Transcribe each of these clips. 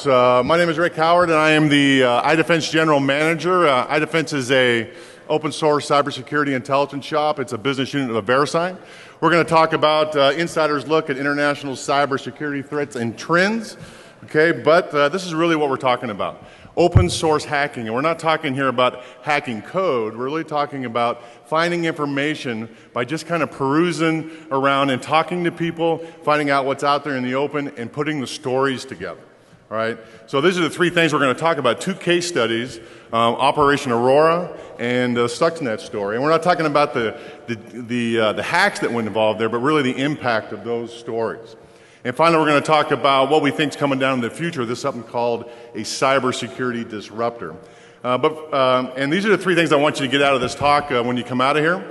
My name is Rick Howard, and I am the iDefense General Manager. iDefense is a open source cybersecurity intelligence shop. It's a business unit of Verisign. We're going to talk about insiders' look at international cybersecurity threats and trends. Okay, but this is really what we're talking about. Open source hacking, and we're not talking here about hacking code. We're really talking about finding information by just kind of perusing around and talking to people, finding out what's out there in the open, and putting the stories together. All right, so these are the three things we're going to talk about. Two case studies, Operation Aurora and the Stuxnet story. And we're not talking about the hacks that went involved there, but really the impact of those stories. And finally, we're going to talk about what we think is coming down in the future. This is something called a cybersecurity disruptor. And these are the three things I want you to get out of this talk when you come out of here.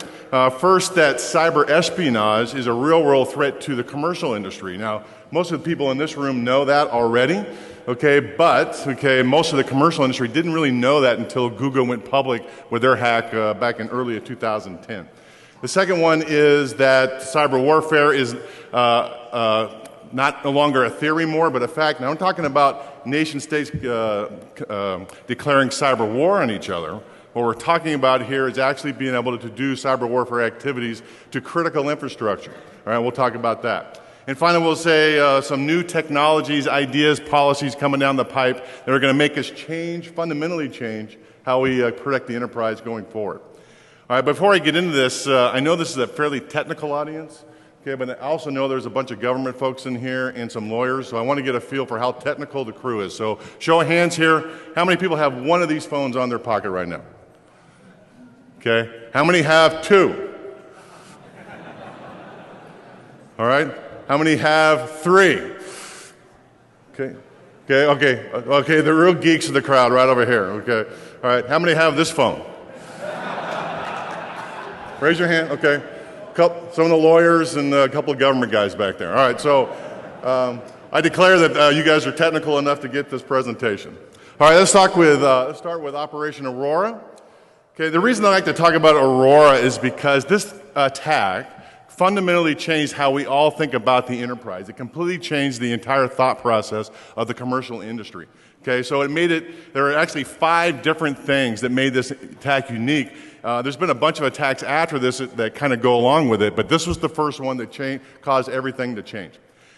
First, that cyber espionage is a real-world threat to the commercial industry. Now, most of the people in this room know that already, but most of the commercial industry didn't really know that until Google went public with their hack back in early 2010. The second one is that cyber warfare is no longer a theory more, but a fact. Now, I'm talking about nation states declaring cyber war on each other. What we're talking about here is actually being able to do cyber warfare activities to critical infrastructure. All right, we'll talk about that. And finally, we'll say some new technologies, ideas, policies coming down the pipe that are going to make us fundamentally change how we protect the enterprise going forward. All right, before I get into this, I know this is a fairly technical audience, but I also know there's a bunch of government folks in here and some lawyers, so I want to get a feel for how technical the crew is. So show of hands here, how many people have one of these phones on their pocket right now? Okay, how many have two? All right, how many have three? Okay, the real geeks of the crowd right over here, okay. All right, how many have this phone? Raise your hand, okay. Some of the lawyers and a couple of government guys back there. All right, so I declare that you guys are technical enough to get this presentation. All right, let's start with Operation Aurora. Okay, the reason I like to talk about Aurora is because this attack fundamentally changed how we all think about the enterprise. It completely changed the entire thought process of the commercial industry. Okay, so there are actually 5 different things that made this attack unique. There's been a bunch of attacks after this that kind of go along with it, but this was the first one that caused everything to change.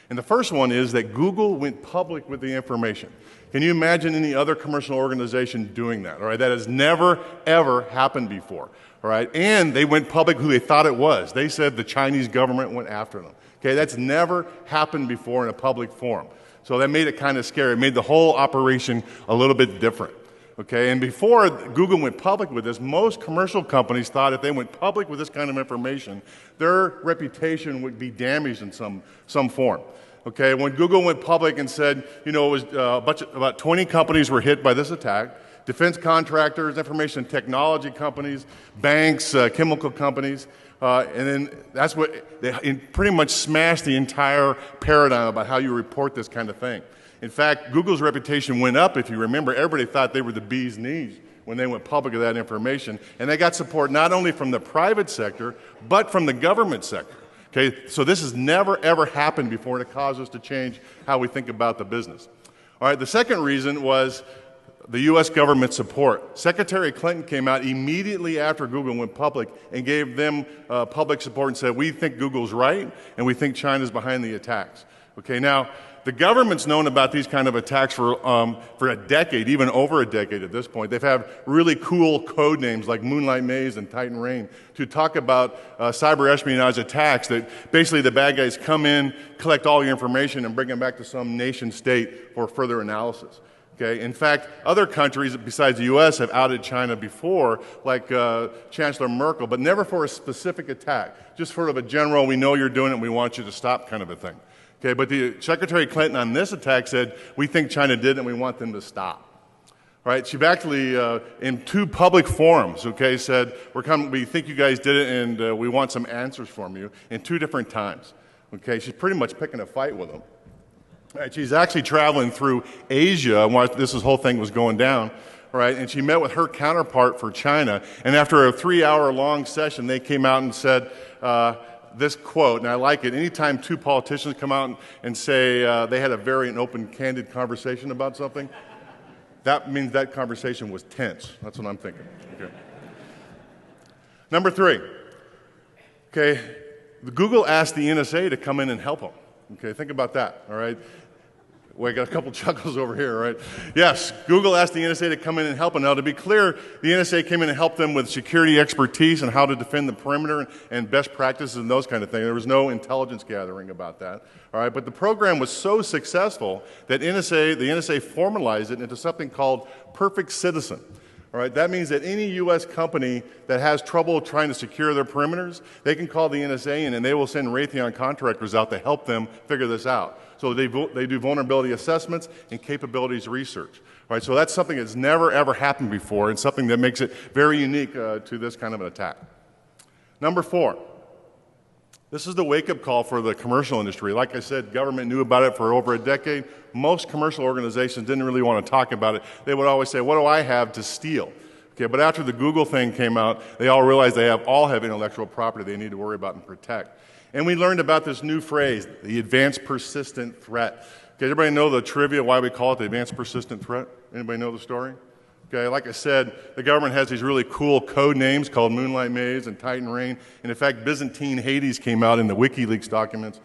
And the first one is that Google went public with the information. Can you imagine any other commercial organization doing that? All right, that has never, ever happened before. All right, and they went public who they thought it was. They said the Chinese government went after them. Okay, that's never happened before in a public forum. So that made it kind of scary. It made the whole operation a little bit different. Okay, and before Google went public with this, most commercial companies thought if they went public with this kind of information, their reputation would be damaged in some form. Okay, when Google went public and said, it was about 20 companies were hit by this attack, defense contractors, information technology companies, banks, chemical companies, and then that's what they pretty much smashed the entire paradigm about how you report this kind of thing. In fact, Google's reputation went up. If you remember, everybody thought they were the bee's knees when they went public with that information. And they got support not only from the private sector, but from the government sector. Okay, so this has never, ever happened before, and it caused us to change how we think about the business. All right, the second reason was the U.S. government support. Secretary Clinton came out immediately after Google went public and gave them public support and said, we think Google's right, and we think China's behind the attacks. Okay, now, the government's known about these kind of attacks for a decade, even over a decade at this point. They've had really cool code names like Moonlight Maze and Titan Rain to talk about cyber espionage attacks that basically the bad guys come in, collect all your information, and bring them back to some nation state for further analysis. Okay? In fact, other countries besides the U.S. have outed China before, like Chancellor Merkel, but never for a specific attack. Just sort of a general, we know you're doing it, we want you to stop kind of a thing. Okay, but the Secretary Clinton on this attack said, we think China did it and we want them to stop. All right, she actually, in 2 public forums, okay, said, we think you guys did it and we want some answers from you in 2 different times. Okay, she's pretty much picking a fight with them. All right, she's actually traveling through Asia while this whole thing was going down. All right, and she met with her counterpart for China, and after a 3-hour-long session, they came out and said, this quote, and I like it. Anytime two politicians come out and say they had a very open, candid conversation about something, that means that conversation was tense. That's what I'm thinking. Okay. Number 3. Okay, Google asked the NSA to come in and help them. Okay, think about that, all right? Well, I got a couple chuckles over here, right? Yes, Google asked the NSA to come in and help them. Now, to be clear, the NSA came in and helped them with security expertise and how to defend the perimeter and best practices and those kind of things. There was no intelligence gathering about that, all right? But the program was so successful that the NSA formalized it into something called Perfect Citizen. All right, that means that any U.S. company that has trouble trying to secure their perimeters, they can call the NSA in and they will send Raytheon contractors out to help them figure this out. So they do vulnerability assessments and capabilities research. All right, so that's something that's never, ever happened before and something that makes it very unique to this kind of an attack. Number 4. This is the wake-up call for the commercial industry. Like I said, government knew about it for over a decade. Most commercial organizations didn't really want to talk about it. They would always say, what do I have to steal? Okay, but after the Google thing came out, they all realized they all have intellectual property they need to worry about and protect. And we learned about this new phrase, the advanced persistent threat. Okay, everybody know the trivia, why we call it the advanced persistent threat? Anybody know the story? Okay, like I said, the government has these really cool code names called Moonlight Maze and Titan Rain. And in fact, Byzantine Hades came out in the WikiLeaks documents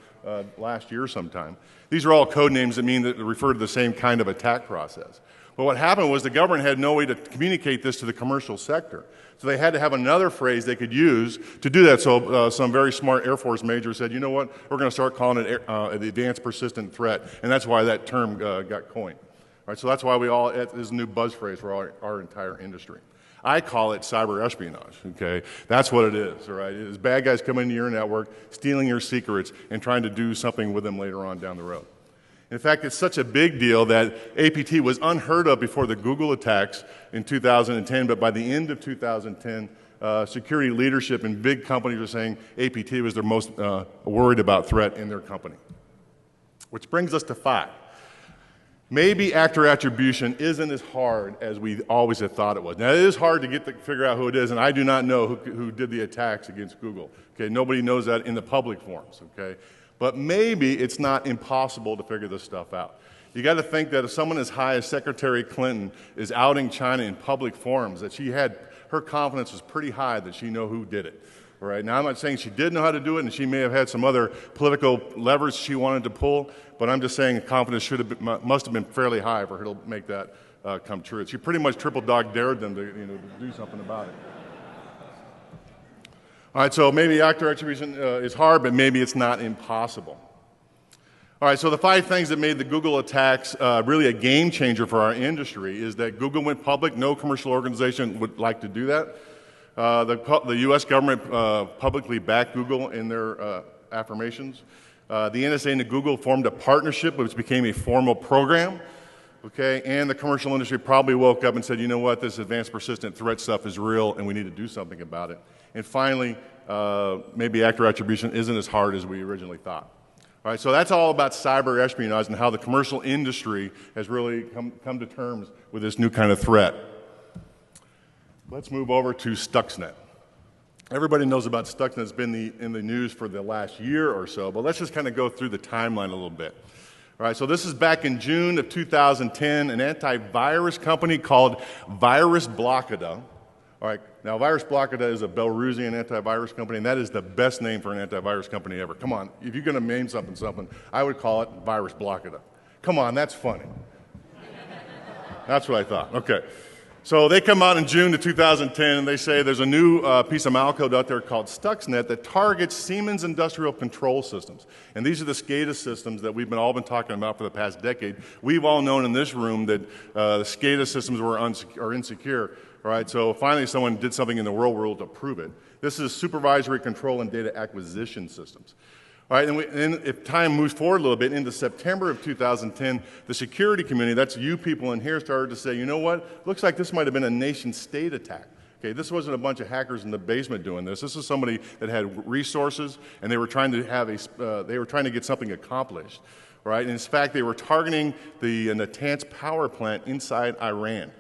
last year sometime. These are all code names that mean that refer to the same kind of attack process. But what happened was the government had no way to communicate this to the commercial sector. So they had to have another phrase they could use to do that. So some very smart Air Force major said, you know what, we're going to start calling it the advanced persistent threat. And that's why that term got coined. All right, so that's why it is a new buzz phrase for our entire industry. I call it cyber espionage, okay? That's what it is, all right? It is bad guys coming into your network, stealing your secrets, and trying to do something with them later on down the road. In fact, it's such a big deal that APT was unheard of before the Google attacks in 2010, but by the end of 2010, security leadership in big companies were saying APT was their most worried about threat in their company. Which brings us to 5. Maybe actor attribution isn't as hard as we always have thought it was. Now, it is hard to figure out who it is, and I do not know who did the attacks against Google. Okay, nobody knows that in the public forums, okay? But maybe it's not impossible to figure this stuff out. You got to think that if someone as high as Secretary Clinton is outing China in public forums, that her confidence was pretty high that she knew who did it. All right, now I'm not saying she did know how to do it, and she may have had some other political levers she wanted to pull, but I'm just saying confidence must have been fairly high for her to make that come true. She pretty much triple dog dared them to do something about it. All right, so maybe actor attribution is hard, but maybe it's not impossible. All right, so the 5 things that made the Google attacks really a game changer for our industry is that Google went public. No commercial organization would like to do that. The U.S. government publicly backed Google in their affirmations. The NSA and Google formed a partnership which became a formal program. Okay, and the commercial industry probably woke up and said, you know what, this advanced persistent threat stuff is real and we need to do something about it. And finally, maybe actor attribution isn't as hard as we originally thought. All right, so that's all about cyber espionage and how the commercial industry has really come to terms with this new kind of threat. Let's move over to Stuxnet. Everybody knows about Stuxnet. It's been in the news for the last year or so, but let's just kind of go through the timeline a little bit. All right, so this is back in June of 2010, an antivirus company called Virus Blockada. All right, now Virus Blockada is a Belarusian antivirus company, and that is the best name for an antivirus company ever. Come on, if you're going to name something, I would call it Virus Blockada. Come on, that's funny. That's what I thought. Okay. So they come out in June of 2010 and they say there's a new piece of malcode out there called Stuxnet that targets Siemens Industrial Control Systems. And these are the SCADA systems that we've all been talking about for the past decade. We've all known in this room that the SCADA systems are insecure. All right, so finally someone did something in the real world to prove it. This is supervisory control and data acquisition systems. All right, and if time moves forward a little bit, into September of 2010, the security community, that's you people in here, started to say, you know what, looks like this might have been a nation-state attack. Okay, this wasn't a bunch of hackers in the basement doing this. This is somebody that had resources, and they were trying to get something accomplished. All right, and in fact, they were targeting the Natanz power plant inside Iran.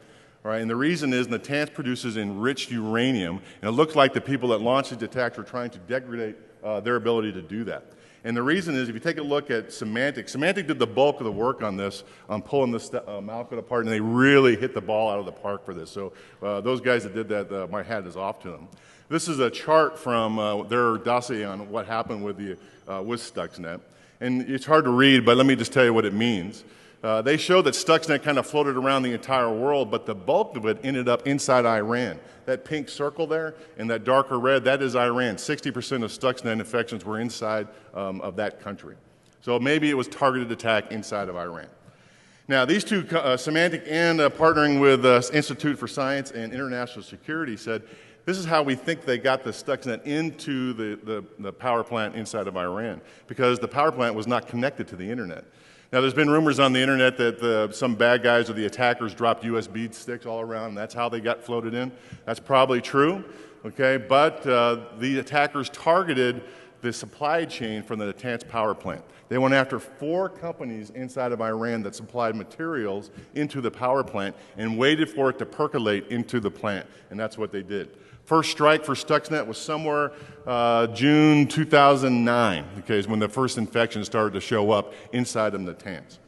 All right, and the reason is Natanz produces enriched uranium, and it looked like the people that launched these attacks were trying to degrade their ability to do that. And the reason is, if you take a look at Symantec, Symantec did the bulk of the work on this, on pulling this Malco apart, and they really hit the ball out of the park for this. So those guys that did that, my hat is off to them. This is a chart from their dossier on what happened with Stuxnet. And it's hard to read, but let me just tell you what it means. They show that Stuxnet kind of floated around the entire world, but the bulk of it ended up inside Iran. That pink circle there and that darker red, that is Iran. 60% of Stuxnet infections were inside of that country. So maybe it was targeted attack inside of Iran. Now, these two, Symantec and partnering with Institute for Science and International Security, said, this is how we think they got the Stuxnet into the power plant inside of Iran, because the power plant was not connected to the internet. Now, there's been rumors on the internet that some bad guys or the attackers dropped USB sticks all around, and that's how they got floated in. That's probably true, okay? But the attackers targeted the supply chain from the Natanz power plant. They went after 4 companies inside of Iran that supplied materials into the power plant and waited for it to percolate into the plant, and that's what they did. First strike for Stuxnet was somewhere June 2009, okay, is when the first infections started to show up inside of Natanz.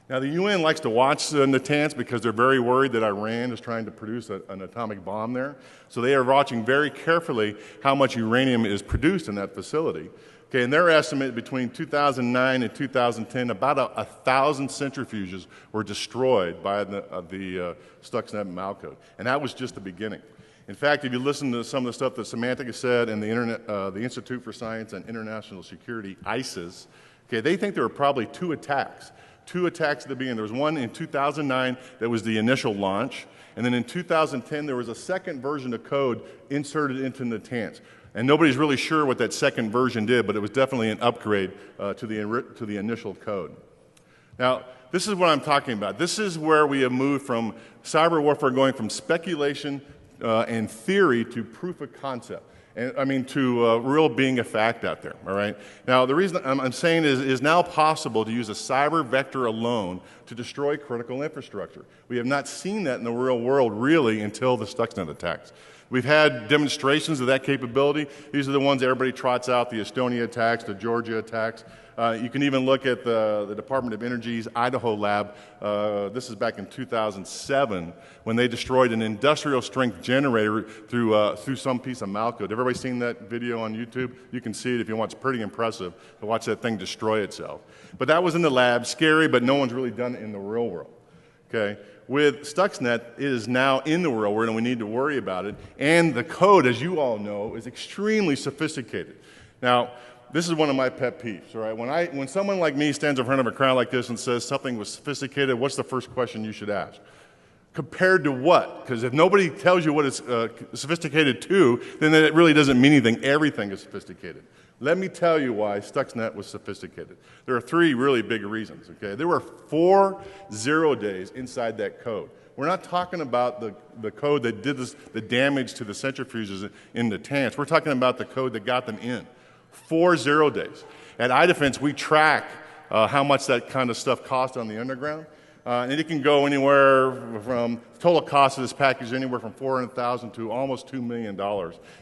Now, the UN likes to watch Natanz because they're very worried that Iran is trying to produce an atomic bomb there. So they are watching very carefully how much uranium is produced in that facility. Okay, and their estimate between 2009 and 2010, about 1,000 centrifuges were destroyed by the Stuxnet Malco. And that was just the beginning. In fact, if you listen to some of the stuff that Symantec has said and the Institute for Science and International Security, ISIS, okay, they think there were probably 2 attacks. 2 attacks at the beginning. There was one in 2009 that was the initial launch, and then in 2010 there was a second version of code inserted into Natanz. And nobody's really sure what that second version did, but it was definitely an upgrade to the initial code. Now, this is what I'm talking about. This is where we have moved from cyber warfare going from speculation and theory to proof of concept. And I mean, to real being a fact out there, all right? Now, the reason I'm saying is now possible to use a cyber vector alone to destroy critical infrastructure. We have not seen that in the real world, really, until the Stuxnet attacks. We've had demonstrations of that capability. These are the ones everybody trots out, the Estonia attacks, the Georgia attacks. You can even look at the Department of Energy's Idaho lab. This is back in 2007 when they destroyed an industrial strength generator through some piece of Malco. Have everybody seen that video on YouTube? You can see it if you want. It's pretty impressive to watch that thing destroy itself. But that was in the lab, scary, but no one's really done it in the real world. Okay? With Stuxnet, it is now in the real world, and we need to worry about it. And the code, as you all know, is extremely sophisticated. Now, this is one of my pet peeves, all right? When someone like me stands in front of a crowd like this and says something was sophisticated, what's the first question you should ask? Compared to what? Because if nobody tells you what it's sophisticated to, then it really doesn't mean anything. Everything is sophisticated. Let me tell you why Stuxnet was sophisticated. There are 3 really big reasons, okay? There were 4 0 days inside that code. We're not talking about the code that did the damage to the centrifuges in Natanz. We're talking about the code that got them in. 4 0 days. At iDefense, we track how much that kind of stuff costs on the underground. And it can go anywhere from, total cost of this package, anywhere from $400,000 to almost $2 million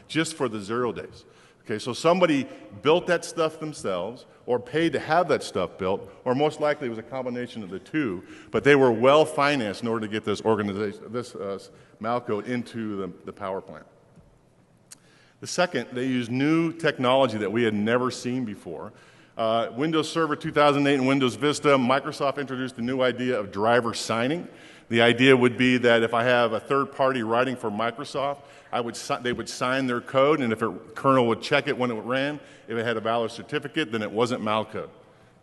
just for the 0 days. Okay, so somebody built that stuff themselves or paid to have that stuff built, or most likely it was a combination of the 2, but they were well financed in order to get this organization, this Malco into the power plant. The second, they used new technology that we had never seen before. Windows Server 2008 and Windows Vista, Microsoft introduced a new idea of driver signing. The idea would be that if I have a third party writing for Microsoft, they would sign their code, and if a kernel would check it when it ran, if it had a valid certificate, then it wasn't malcode.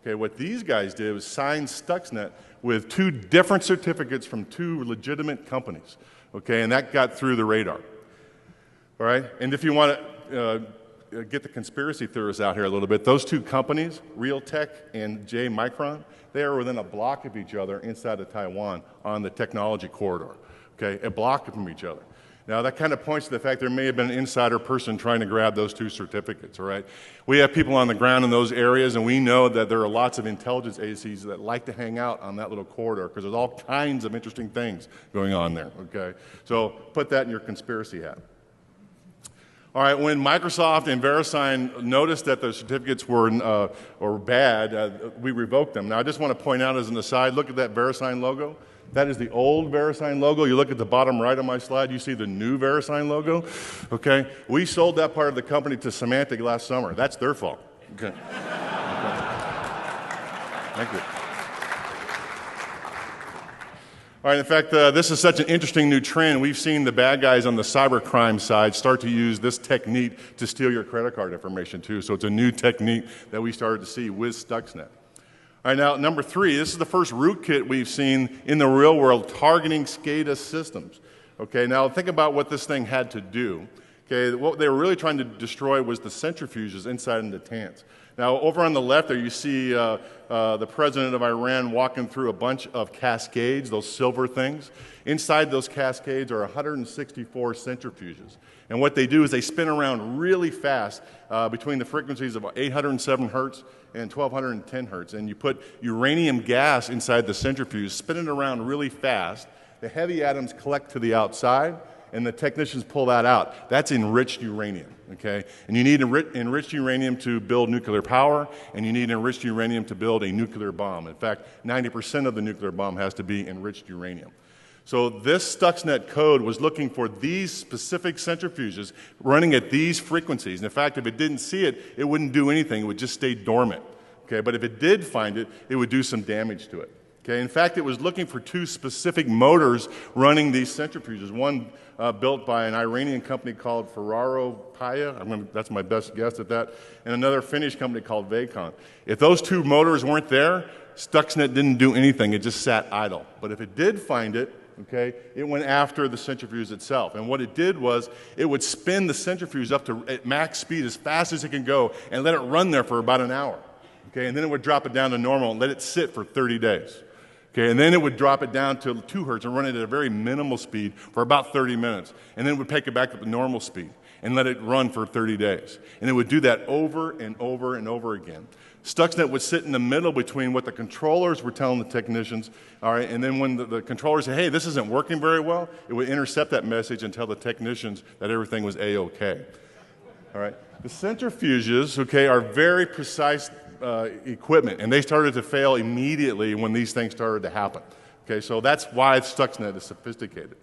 Okay, what these guys did was sign Stuxnet with 2 different certificates from 2 legitimate companies. Okay, and that got through the radar. All right, and if you want to get the conspiracy theorists out here a little bit, those 2 companies, Realtek and J Micron, they are within a block of each other inside of Taiwan on the technology corridor. Okay, a block from each other. Now, that kind of points to the fact there may have been an insider person trying to grab those 2 certificates, all right? We have people on the ground in those areas, and we know that there are lots of intelligence agencies that like to hang out on that little corridor because there's all kinds of interesting things going on there, okay? So put that in your conspiracy hat. All right, when Microsoft and Verisign noticed that the certificates were bad, we revoked them. Now, I just want to point out as an aside, look at that Verisign logo. That is the old Verisign logo. You look at the bottom right of my slide, you see the new Verisign logo. Okay, we sold that part of the company to Symantec last summer. That's their fault. Okay. Okay. Thank you. All right, in fact, this is such an interesting new trend. We've seen the bad guys on the cybercrime side start to use this technique to steal your credit card information too. So it's a new technique that we started to see with Stuxnet. All right, now number 3, this is the first rootkit we've seen in the real world targeting SCADA systems. Okay, now think about what this thing had to do. Okay, what they were really trying to destroy was the centrifuges inside in the Natanz. Now, over on the left there, you see the president of Iran walking through a bunch of cascades, those silver things. Inside those cascades are 164 centrifuges. And what they do is they spin around really fast between the frequencies of 807 hertz and 1210 hertz. And you put uranium gas inside the centrifuge, spin it around really fast. The heavy atoms collect to the outside, and the technicians pull that out. That's enriched uranium, okay? And you need enriched uranium to build nuclear power, and you need enriched uranium to build a nuclear bomb. In fact, 90% of the nuclear bomb has to be enriched uranium. So this Stuxnet code was looking for these specific centrifuges running at these frequencies. And in fact, if it didn't see it, it wouldn't do anything. It would just stay dormant, okay? But if it did find it, it would do some damage to it. Okay, in fact, it was looking for 2 specific motors running these centrifuges. One built by an Iranian company called Ferraro Paya, that's my best guess at that, and another Finnish company called DEFCON. If those 2 motors weren't there, Stuxnet didn't do anything, it just sat idle. But if it did find it, okay, it went after the centrifuge itself. And what it did was it would spin the centrifuge up to at max speed as fast as it can go and let it run there for about an hour. Okay, and then it would drop it down to normal and let it sit for 30 days. Okay, and then it would drop it down to 2 hertz and run it at a very minimal speed for about 30 minutes. And then it would take it back up to normal speed and let it run for 30 days. And it would do that over and over and over again. Stuxnet would sit in the middle between what the controllers were telling the technicians, all right, and then when the controllers said, hey, this isn't working very well, it would intercept that message and tell the technicians that everything was A-okay. All right, the centrifuges, okay, are very precise equipment, and they started to fail immediately when these things started to happen. Okay, so that's why Stuxnet is sophisticated.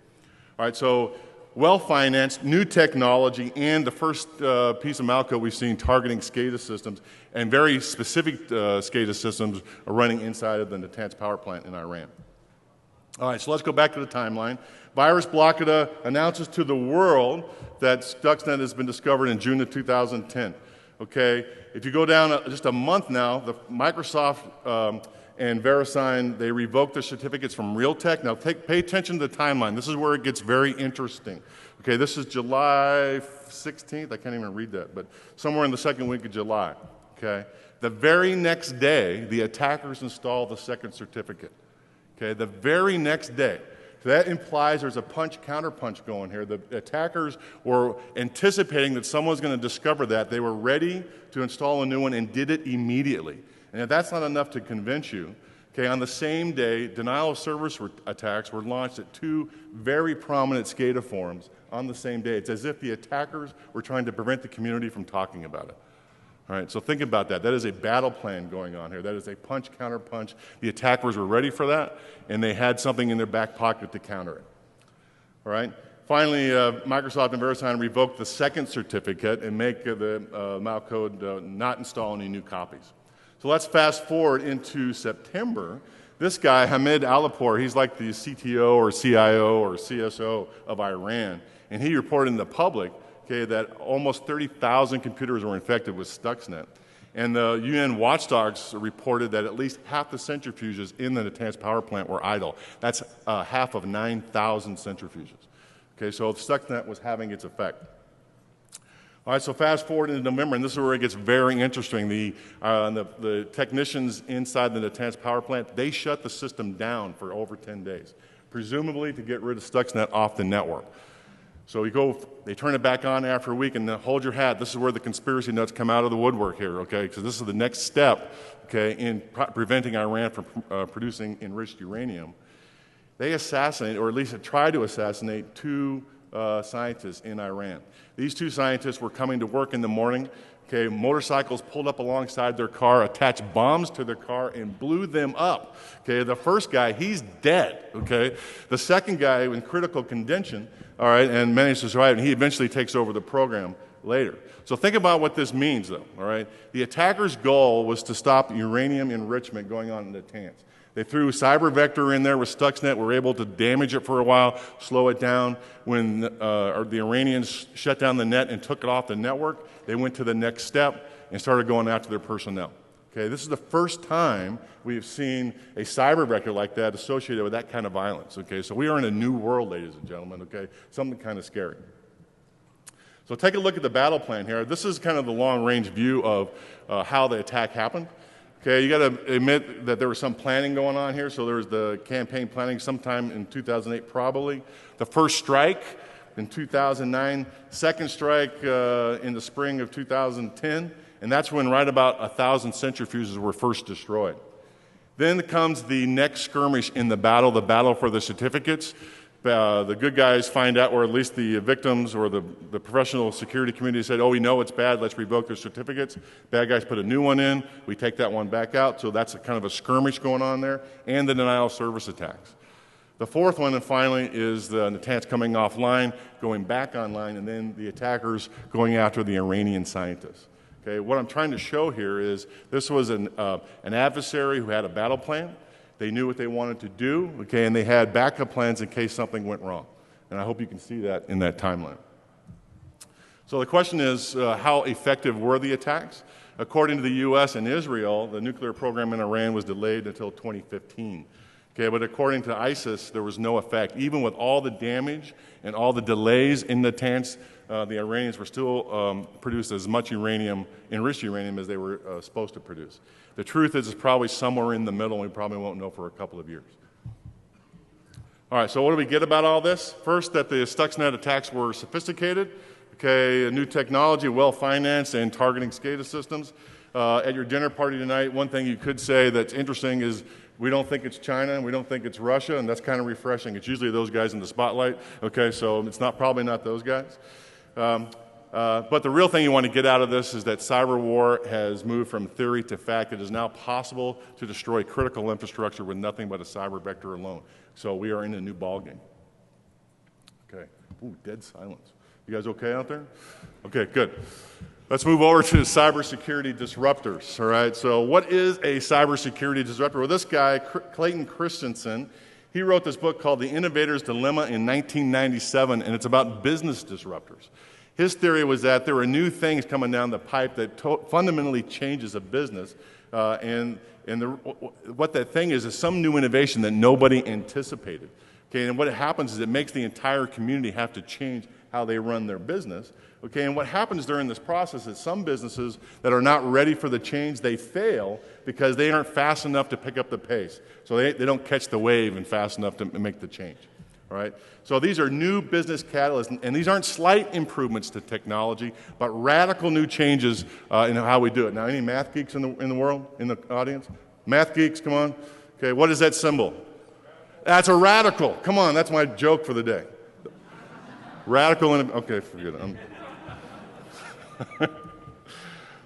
All right, so well-financed, new technology, and the first piece of malcode we've seen targeting SCADA systems, and very specific SCADA systems are running inside of the Natanz power plant in Iran. All right, so let's go back to the timeline. Virus Blockada announces to the world that Stuxnet has been discovered in June of 2010. Okay, if you go down just a month now, the Microsoft and Verisign, they revoked their certificates from Realtek. Now pay attention to the timeline. This is where it gets very interesting. Okay, this is July 16th. I can't even read that, but somewhere in the second week of July. Okay, the very next day, the attackers install the second certificate. Okay, the very next day. So that implies there's a punch-counterpunch going here. The attackers were anticipating that someone's going to discover that. They were ready to install a new one and did it immediately. And if that's not enough to convince you, okay, on the same day, denial of service attacks were launched at 2 very prominent SCADA forums on the same day. It's as if the attackers were trying to prevent the community from talking about it. All right, so think about that. That is a battle plan going on here. That is a punch-counter-punch. The attackers were ready for that, and they had something in their back pocket to counter it. All right? Finally, Microsoft and Verisign revoked the second certificate and make the malcode not install any new copies. So let's fast forward into September. This guy, Hamid Alipur, he's like the CTO or CIO or CSO of Iran, and he reported in the public, okay, that almost 30,000 computers were infected with Stuxnet. And the UN watchdogs reported that at least half the centrifuges in the Natanz power plant were idle. That's half of 9,000 centrifuges. Okay, so Stuxnet was having its effect. All right, so fast forward into November, and this is where it gets very interesting. The technicians inside the Natanz power plant, they shut the system down for over 10 days, presumably to get rid of Stuxnet off the network. So they turn it back on after a week, and then hold your hat. This is where the conspiracy nuts come out of the woodwork here, okay? Because this is the next step, okay, in preventing Iran from producing enriched uranium. They assassinate, or at least tried to assassinate, 2 scientists in Iran. These two scientists were coming to work in the morning. Okay, motorcycles pulled up alongside their car, attached bombs to their car, and blew them up. Okay, the first guy, he's dead. Okay, the second guy in critical condition, all right, and managed to survive, and he eventually takes over the program later. So think about what this means, though. All right, the attacker's goal was to stop uranium enrichment going on in the Natanz. They threw cyber vector in there with Stuxnet, were able to damage it for a while, slow it down. When the Iranians shut down the net and took it off the network, they went to the next step and started going after their personnel. Okay, this is the first time we've seen a cyber vector like that associated with that kind of violence. Okay, so we are in a new world, ladies and gentlemen. Okay, something kind of scary. So take a look at the battle plan here. This is kind of the long-range view of how the attack happened. Okay, you got to admit that there was some planning going on here. So there was the campaign planning sometime in 2008, probably. The first strike in 2009, second strike in the spring of 2010, and that's when right about 1,000 centrifuges were first destroyed. Then comes the next skirmish in the battle for the certificates. The good guys find out, or at least the victims or the professional security community said, oh, we know it's bad, let's revoke their certificates. Bad guys put a new one in, we take that one back out, so that's kind of a skirmish going on there, and the denial of service attacks. The fourth one, and finally, is the Natanz coming offline, going back online, and then the attackers going after the Iranian scientists. Okay, what I'm trying to show here is this was an adversary who had a battle plan. They knew what they wanted to do, okay, and they had backup plans in case something went wrong. And I hope you can see that in that timeline. So the question is, how effective were the attacks? According to the U.S. and Israel, the nuclear program in Iran was delayed until 2015. Okay, but according to ISIS, there was no effect. Even with all the damage and all the delays in Natanz, the Iranians were still produced as much uranium, enriched uranium, as they were supposed to produce. The truth is, it's probably somewhere in the middle, and we probably won't know for a couple of years. All right, so what do we get about all this? First, that the Stuxnet attacks were sophisticated, okay, a new technology, well-financed, and targeting SCADA systems. At your dinner party tonight, one thing you could say that's interesting is we don't think it's China, and we don't think it's Russia, and that's kind of refreshing. It's usually those guys in the spotlight, okay, so it's probably not those guys. But the real thing you want to get out of this is that cyber war has moved from theory to fact. It is now possible to destroy critical infrastructure with nothing but a cyber vector alone. So we are in a new ballgame. Okay. Ooh, dead silence. You guys okay out there? Okay, good. Let's move over to cybersecurity disruptors, all right? So what is a cybersecurity disruptor? Well, this guy, Clayton Christensen, he wrote this book called The Innovator's Dilemma in 1997, and it's about business disruptors. His theory was that there are new things coming down the pipe that fundamentally changes a business, what that thing is some new innovation that nobody anticipated. Okay, and what happens is it makes the entire community have to change how they run their business. Okay, and what happens during this process is some businesses that are not ready for the change, they fail because they aren't fast enough to pick up the pace. So they don't catch the wave and fast enough to make the change. All right? So these are new business catalysts, and these aren't slight improvements to technology, but radical new changes in how we do it. Now, any math geeks in the world, in the audience? Math geeks, come on. Okay, what is that symbol? That's a radical. Come on, that's my joke for the day. Radical, okay, forget it.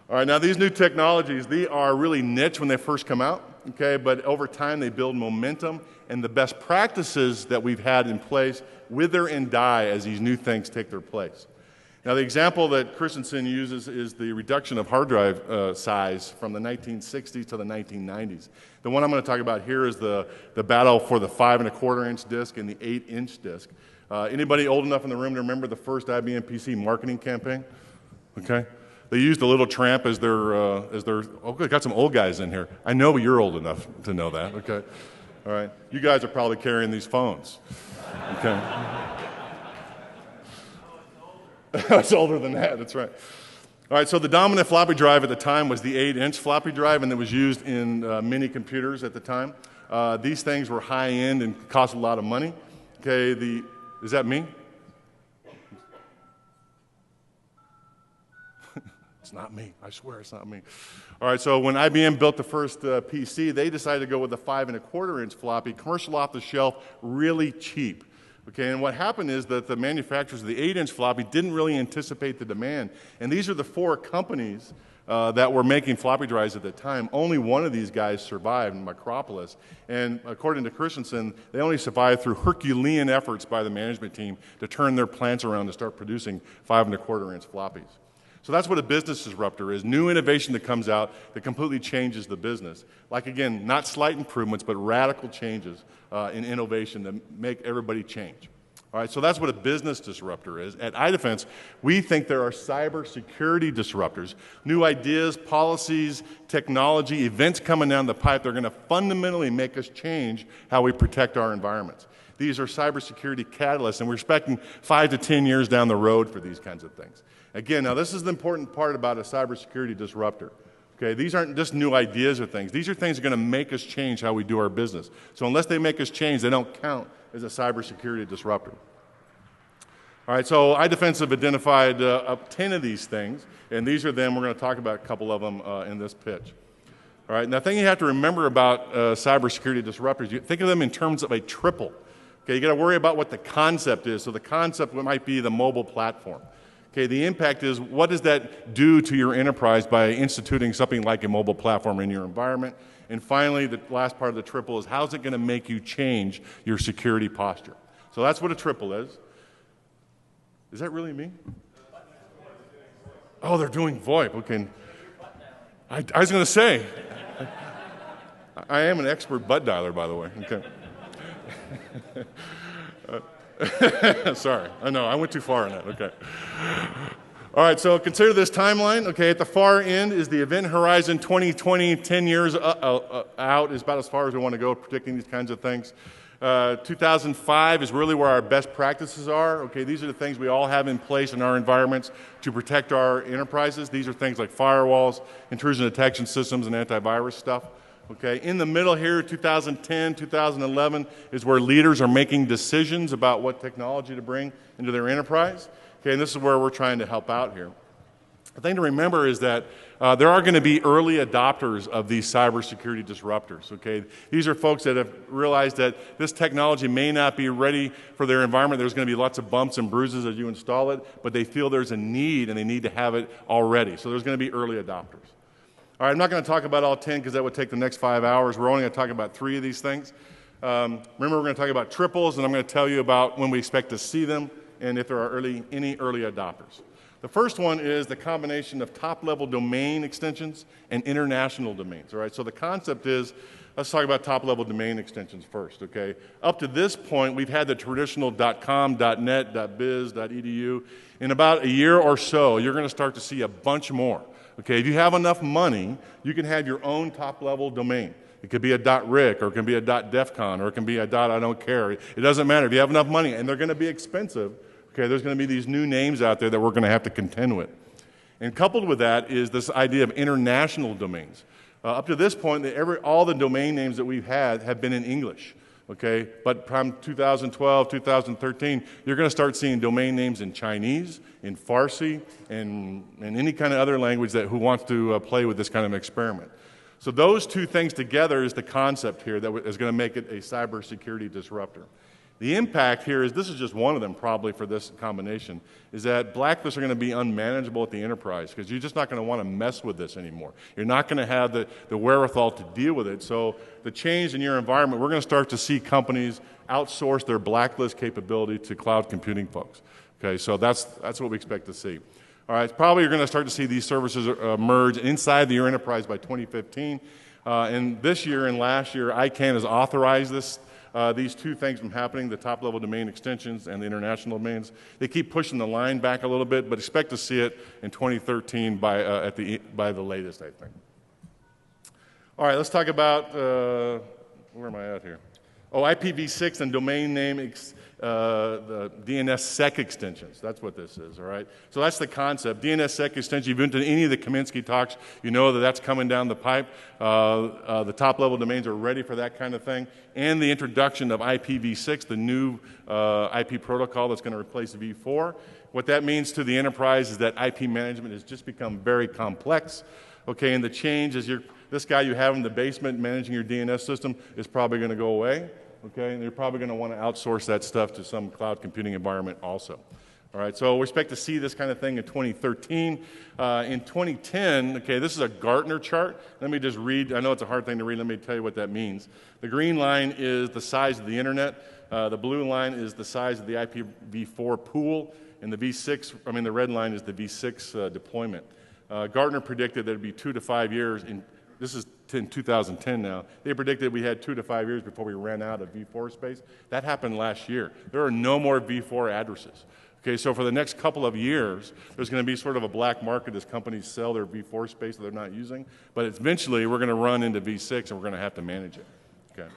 All right, now these new technologies, they are really niche when they first come out, okay, but over time they build momentum, and the best practices that we've had in place wither and die as these new things take their place. Now the example that Christensen uses is the reduction of hard drive size from the 1960s to the 1990s. The one I'm going to talk about here is the battle for the 5.25-inch disk and the 8-inch disk. Anybody old enough in the room to remember the first IBM PC marketing campaign? Okay. They used a little tramp as their, oh, got some old guys in here. I know you're old enough to know that, okay. All right. You guys are probably carrying these phones, okay. It's older than that, that's right. All right, so the dominant floppy drive at the time was the 8-inch floppy drive, and it was used in mini computers at the time. These things were high-end and cost a lot of money. Okay, is that me? It's not me. I swear it's not me. All right, so when IBM built the first PC, they decided to go with a 5.25-inch floppy, commercial off the shelf, really cheap. Okay, and what happened is that the manufacturers of the 8-inch floppy didn't really anticipate the demand. And these are the 4 companies that were making floppy drives at the time. Only one of these guys survived, Micropolis. And according to Christensen, they only survived through Herculean efforts by the management team to turn their plants around to start producing 5¼ inch floppies. So that's what a business disruptor is, new innovation that comes out that completely changes the business. Like, again, not slight improvements, but radical changes in innovation that make everybody change. All right, so that's what a business disruptor is. At iDefense, we think there are cybersecurity disruptors, new ideas, policies, technology, events coming down the pipe that are going to fundamentally make us change how we protect our environments. These are cybersecurity catalysts, and we're expecting 5 to 10 years down the road for these kinds of things. Again, now this is the important part about a cybersecurity disruptor. Okay, these aren't just new ideas or things. These are things that are going to make us change how we do our business. So unless they make us change, they don't count as a cybersecurity disruptor. All right, so iDefense have identified up 10 of these things, and these are them. We're going to talk about a couple of them in this pitch. All right, now the thing you have to remember about cybersecurity disruptors, you think of them in terms of a triple. Okay, you got to worry about what the concept is. So the concept might be the mobile platform. Okay, the impact is, what does that do to your enterprise by instituting something like a mobile platform in your environment? And finally, the last part of the triple is, how's it going to make you change your security posture? So that's what a triple is. Is that really me? Oh, they're doing VoIP. Okay. I was going to say, I am an expert butt dialer, by the way. Okay. Sorry, I know, I went too far on that, okay. All right, so consider this timeline. Okay, at the far end is the event horizon 2020, 10 years out is about as far as we want to go predicting these kinds of things. 2005 is really where our best practices are. Okay, these are the things we all have in place in our environments to protect our enterprises. These are things like firewalls, intrusion detection systems, and antivirus stuff. Okay, in the middle here, 2010, 2011, is where leaders are making decisions about what technology to bring into their enterprise. Okay, and this is where we're trying to help out here. The thing to remember is that there are going to be early adopters of these cybersecurity disruptors. Okay, these are folks that have realized that this technology may not be ready for their environment. There's going to be lots of bumps and bruises as you install it, but they feel there's a need and they need to have it already. So there's going to be early adopters. All right, I'm not going to talk about all 10 because that would take the next 5 hours. We're only going to talk about 3 of these things. Remember, we're going to talk about triples, and I'm going to tell you about when we expect to see them and if there are any early adopters. The first one is the combination of top-level domain extensions and international domains. All right, so the concept is, let's talk about top-level domain extensions first, okay? Up to this point, we've had the traditional .com, .net, .biz, .edu. In about a year or so, you're going to start to see a bunch more. Okay, if you have enough money, you can have your own top-level domain. It could be a .ric, or it can be a .defcon, or it can be a .I don't care. It doesn't matter. If you have enough money, and they're going to be expensive, okay, there's going to be these new names out there that we're going to have to contend with. And coupled with that is this idea of international domains. Up to this point, all the domain names that we've had have been in English. Okay, but from 2012, 2013, you're going to start seeing domain names in Chinese, in Farsi, and any kind of other language who wants to play with this kind of experiment. So those two things together is the concept here that is going to make it a cybersecurity disruptor. The impact here is, this is just one of them probably for this combination, is that blacklists are going to be unmanageable at the enterprise because you're just not going to want to mess with this anymore. You're not going to have the wherewithal to deal with it. So the change in your environment, we're going to start to see companies outsource their blacklist capability to cloud computing folks. Okay, so that's what we expect to see. All right, probably you're going to start to see these services merge inside your enterprise by 2015. And this year and last year, ICANN has authorized these two things from happening, the top-level domain extensions and the international domains. They keep pushing the line back a little bit, but expect to see it in 2013 by the latest, I think. All right, let's talk about, where am I at here? Oh, IPv6 and domain name, the DNSSEC extensions. That's what this is, all right? So that's the concept. DNSSEC extension, you've been to any of the Kaminsky talks, you know that that's coming down the pipe. The top-level domains are ready for that kind of thing. And the introduction of IPv6, the new IP protocol that's going to replace v4. What that means to the enterprise is that IP management has just become very complex. Okay, and the change is this guy you have in the basement managing your DNS system is probably going to go away. okay? And you're probably going to want to outsource that stuff to some cloud computing environment also. All right, so we expect to see this kind of thing in 2013. In 2010, okay, this is a Gartner chart. Let me just read. I know it's a hard thing to read. Let me tell you what that means. The green line is the size of the internet. The blue line is the size of the IPv4 pool. And the the red line is the V6 deployment. Gartner predicted that it would be 2 to 5 years. This is in 2010 now. They predicted we had 2 to 5 years before we ran out of V4 space. That happened last year. There are no more V4 addresses. Okay, so for the next couple of years, there's going to be sort of a black market as companies sell their V4 space that they're not using. But eventually, we're going to run into V6, and we're going to have to manage it. Okay.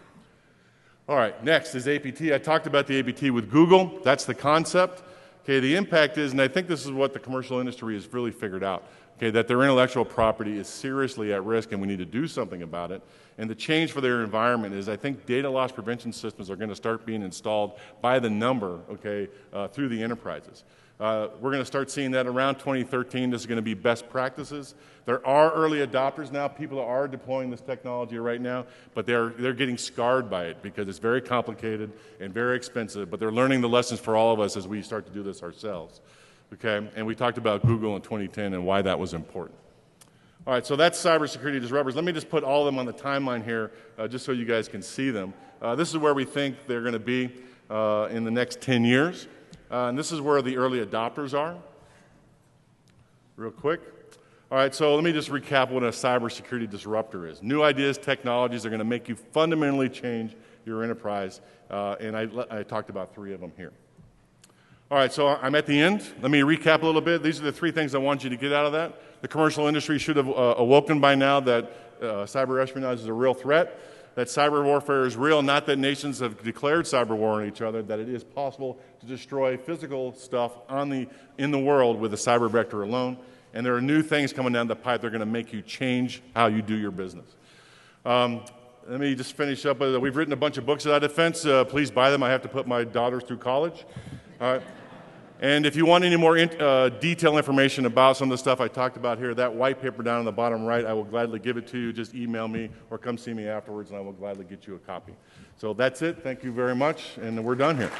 All right, next is APT. I talked about the APT with Google. That's the concept. Okay, the impact is, and I think this is what the commercial industry has really figured out, okay, that their intellectual property is seriously at risk and we need to do something about it. And the change for their environment is I think data loss prevention systems are going to start being installed by the number, okay, through the enterprises. We're going to start seeing that around 2013. This is going to be best practices. There are early adopters now. People are deploying this technology right now, but they're getting scarred by it because it's very complicated and very expensive, but they're learning the lessons for all of us as we start to do this ourselves. Okay, and we talked about Google in 2010 and why that was important. All right, so that's cybersecurity disruptors. Let me just put all of them on the timeline here just so you guys can see them. This is where we think they're going to be in the next 10 years. And this is where the early adopters are. Real quick. All right, so let me just recap what a cybersecurity disruptor is. New ideas, technologies are going to make you fundamentally change your enterprise. And I talked about 3 of them here. All right, so I'm at the end. Let me recap a little bit. These are the 3 things I want you to get out of that. The commercial industry should have awoken by now that cyber espionage is a real threat, that cyber warfare is real, not that nations have declared cyber war on each other, that it is possible to destroy physical stuff in the world with a cyber vector alone. And there are new things coming down the pipe that are going to make you change how you do your business. Let me just finish up. We've written a bunch of books at iDefense. Please buy them. I have to put my daughters through college. All right. And if you want any more detailed information about some of the stuff I talked about here, that white paper down on the bottom right, I will gladly give it to you. Just email me or come see me afterwards, and I will gladly get you a copy. So that's it. Thank you very much, and we're done here.